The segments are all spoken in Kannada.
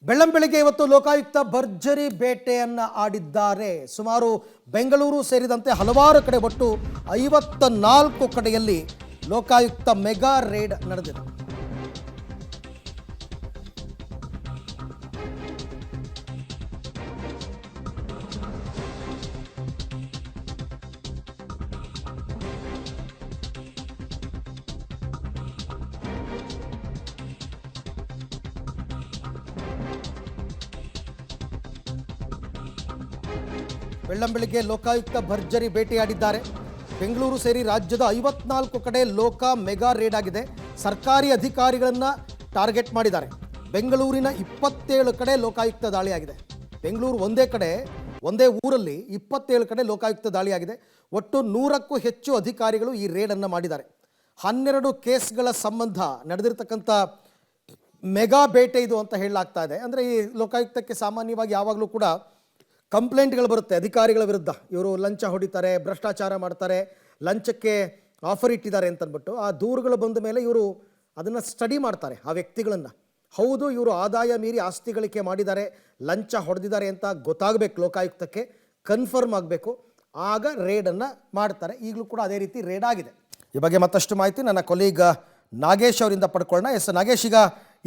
ಬೆಳ್ಳಂಬೆಳಿಗ್ಗೆ ಇವತ್ತು ಲೋಕಾಯುಕ್ತ ಭರ್ಜರಿ ಬೇಟೆಯನ್ನು ಆಡಿದ್ದಾರೆ. ಸುಮಾರು ಬೆಂಗಳೂರು ಸೇರಿದಂತೆ ಹಲವಾರು ಕಡೆ ಒಟ್ಟು 54 ಕಡೆಯಲ್ಲಿ ಲೋಕಾಯುಕ್ತ ಮೆಗಾ ರೇಡ್ ನಡೆದಿದೆ. ಬೆಳ್ಳಂಬೆಳಿಗ್ಗೆ ಲೋಕಾಯುಕ್ತ ಭರ್ಜರಿ ಬೇಟೆಯಾಡಿದ್ದಾರೆ. ಬೆಂಗಳೂರು ಸೇರಿ ರಾಜ್ಯದ 54 ಕಡೆ ಲೋಕ ಮೆಗಾ ರೇಡ್ ಆಗಿದೆ. ಸರ್ಕಾರಿ ಅಧಿಕಾರಿಗಳನ್ನು ಟಾರ್ಗೆಟ್ ಮಾಡಿದ್ದಾರೆ. ಬೆಂಗಳೂರಿನ 27 ಕಡೆ ಲೋಕಾಯುಕ್ತ ದಾಳಿಯಾಗಿದೆ. ಬೆಂಗಳೂರು ಒಂದೇ ಊರಲ್ಲಿ 27 ಕಡೆ ಲೋಕಾಯುಕ್ತ ದಾಳಿಯಾಗಿದೆ. ಒಟ್ಟು 100ಕ್ಕೂ ಹೆಚ್ಚು ಅಧಿಕಾರಿಗಳು ಈ ರೇಡನ್ನು ಮಾಡಿದ್ದಾರೆ. 12 ಕೇಸ್ಗಳ ಸಂಬಂಧ ನಡೆದಿರ್ತಕ್ಕಂಥ ಮೆಗಾ ಬೇಟೆ ಇದು ಅಂತ ಹೇಳಲಾಗ್ತಾ ಇದೆ. ಅಂದರೆ ಈ ಲೋಕಾಯುಕ್ತಕ್ಕೆ ಸಾಮಾನ್ಯವಾಗಿ ಯಾವಾಗಲೂ ಕೂಡ ಕಂಪ್ಲೇಂಟ್ಗಳು ಬರುತ್ತೆ ಅಧಿಕಾರಿಗಳ ವಿರುದ್ಧ. ಇವರು ಲಂಚ ಹೊಡಿತಾರೆ, ಭ್ರಷ್ಟಾಚಾರ ಮಾಡ್ತಾರೆ, ಲಂಚಕ್ಕೆ ಆಫರ್ ಇಟ್ಟಿದ್ದಾರೆ ಅಂತಂದ್ಬಿಟ್ಟು ಆ ದೂರುಗಳು ಬಂದ ಮೇಲೆ ಇವರು ಅದನ್ನು ಸ್ಟಡಿ ಮಾಡ್ತಾರೆ. ಆ ವ್ಯಕ್ತಿಗಳನ್ನು ಹೌದು ಇವರು ಆದಾಯ ಮೀರಿ ಆಸ್ತಿ ಗಳಿಕೆ ಮಾಡಿದ್ದಾರೆ, ಲಂಚ ಹೊಡೆದಿದ್ದಾರೆ ಅಂತ ಗೊತ್ತಾಗಬೇಕು, ಲೋಕಾಯುಕ್ತಕ್ಕೆ ಕನ್ಫರ್ಮ್ ಆಗಬೇಕು, ಆಗ ರೇಡನ್ನು ಮಾಡ್ತಾರೆ. ಈಗಲೂ ಕೂಡ ಅದೇ ರೀತಿ ರೇಡ್ ಆಗಿದೆ. ಈ ಬಗ್ಗೆ ಮತ್ತಷ್ಟು ಮಾಹಿತಿ ನನ್ನ ಕೊಲೀಗ್ ನಾಗೇಶ್ ಅವರಿಂದ ಪಡ್ಕೊಳ್ಳೋಣ. ಎಸ್ ನಾಗೇಶ್,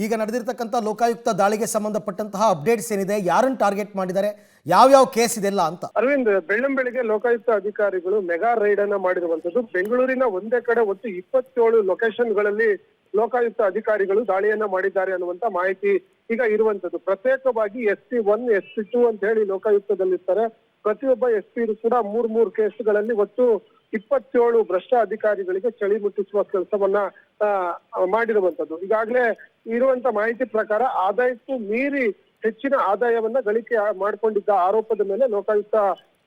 ಈಗ ನಡೆದಿರ್ತಕ್ಕಂಥ ಲೋಕಾಯುಕ್ತ ದಾಳಿಗೆ ಸಂಬಂಧಪಟ್ಟಂತಹ ಅಪ್ಡೇಟ್ಸ್ ಏನಿದೆ, ಯಾರನ್ನು ಟಾರ್ಗೆಟ್ ಮಾಡಿದ್ದಾರೆ, ಯಾವ ಕೇಸ್ ಇದೆಲ್ಲ ಅಂತ? ಅರವಿಂದ್, ಬೆಳ್ಳಂಬೆಳಿಗ್ಗೆ ಲೋಕಾಯುಕ್ತ ಅಧಿಕಾರಿಗಳು ಮೆಗಾ ರೈಡ್ ಅನ್ನ ಮಾಡಿರುವಂತದ್ದು. ಬೆಂಗಳೂರಿನ ಒಂದೇ ಕಡೆ ಒಟ್ಟು 27 ಲೊಕೇಶನ್ಗಳಲ್ಲಿ ಲೋಕಾಯುಕ್ತ ಅಧಿಕಾರಿಗಳು ದಾಳಿಯನ್ನ ಮಾಡಿದ್ದಾರೆ ಅನ್ನುವಂತ ಮಾಹಿತಿ ಈಗ ಇರುವಂತದ್ದು. ಪ್ರತ್ಯೇಕವಾಗಿ SP1 SP2 ಅಂತ ಹೇಳಿ ಲೋಕಾಯುಕ್ತದಲ್ಲಿರ್ತಾರೆ. ಪ್ರತಿಯೊಬ್ಬ SP ಕೂಡ 3 ಕೇಸ್ಗಳಲ್ಲಿ ಒಟ್ಟು 27 ಭ್ರಷ್ಟ ಅಧಿಕಾರಿಗಳಿಗೆ ಚಳಿ ಮುಟ್ಟಿಸುವ ಕೆಲಸವನ್ನ ಮಾಡಿರುವಂತದ್ದು. ಈಗಾಗಲೇ ಇರುವಂತ ಮಾಹಿತಿ ಪ್ರಕಾರ ಆದಾಯಕ್ಕೂ ಮೀರಿ ಹೆಚ್ಚಿನ ಆದಾಯವನ್ನ ಗಳಿಕೆ ಮಾಡಿಕೊಂಡಿದ್ದ ಆರೋಪದ ಮೇಲೆ ಲೋಕಾಯುಕ್ತ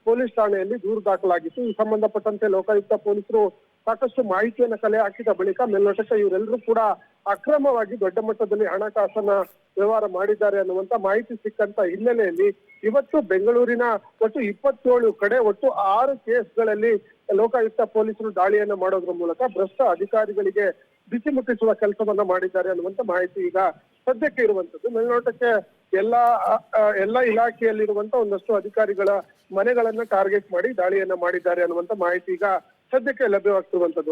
ಪೊಲೀಸ್ ಠಾಣೆಯಲ್ಲಿ ದೂರು ದಾಖಲಾಗಿತ್ತು. ಈ ಸಂಬಂಧಪಟ್ಟಂತೆ ಲೋಕಾಯುಕ್ತ ಪೊಲೀಸರು ಸಾಕಷ್ಟು ಮಾಹಿತಿಯನ್ನ ಕಲೆ ಹಾಕಿದ ಬಳಿಕ ಮೇಲ್ನೋಟಕ್ಕೆ ಇವರೆಲ್ಲರೂ ಕೂಡ ಅಕ್ರಮವಾಗಿ ದೊಡ್ಡ ಮಟ್ಟದಲ್ಲಿ ಹಣಕಾಸನ್ನ ವ್ಯವಹಾರ ಮಾಡಿದ್ದಾರೆ ಅನ್ನುವಂತ ಮಾಹಿತಿ ಸಿಕ್ಕಂತ ಹಿನ್ನೆಲೆಯಲ್ಲಿ ಇವತ್ತು ಬೆಂಗಳೂರಿನ ಒಟ್ಟು 27 ಕಡೆ ಒಟ್ಟು 6 ಕೇಸ್ಗಳಲ್ಲಿ ಲೋಕಾಯುಕ್ತ ಪೊಲೀಸರು ದಾಳಿಯನ್ನ ಮಾಡೋದ್ರ ಮೂಲಕ ಭ್ರಷ್ಟ ಅಧಿಕಾರಿಗಳಿಗೆ ಬಿಸಿ ಮುಟ್ಟಿಸುವ ಕೆಲಸವನ್ನ ಮಾಡಿದ್ದಾರೆ ಅನ್ನುವಂತ ಮಾಹಿತಿ ಈಗ ಸದ್ಯಕ್ಕೆ ಇರುವಂತದ್ದು. ಮೇಲ್ನೋಟಕ್ಕೆ ಎಲ್ಲ ಇಲಾಖೆಯಲ್ಲಿರುವಂತ ಒಂದಷ್ಟು ಅಧಿಕಾರಿಗಳ ಮನೆಗಳನ್ನ ಟಾರ್ಗೆಟ್ ಮಾಡಿ ದಾಳಿಯನ್ನ ಮಾಡಿದ್ದಾರೆ ಅನ್ನುವಂತ ಮಾಹಿತಿ ಈಗ ಸದ್ಯಕ್ಕೆ ಲಭ್ಯವಾಗ್ತಿರುವಂತದ್ದು.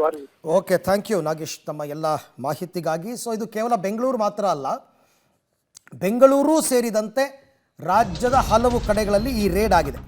ಓಕೆ, ಥ್ಯಾಂಕ್ ಯು ನಾಗೇಶ್ ತಮ್ಮ ಎಲ್ಲ ಮಾಹಿತಿಗಾಗಿ. ಸೊ ಇದು ಕೇವಲ ಬೆಂಗಳೂರು ಮಾತ್ರ ಅಲ್ಲ, ಬೆಂಗಳೂರು ಸೇರಿದಂತೆ ರಾಜ್ಯದ ಹಲವು ಕಡೆಗಳಲ್ಲಿ ಈ ರೇಡ್ ಆಗಿದೆ.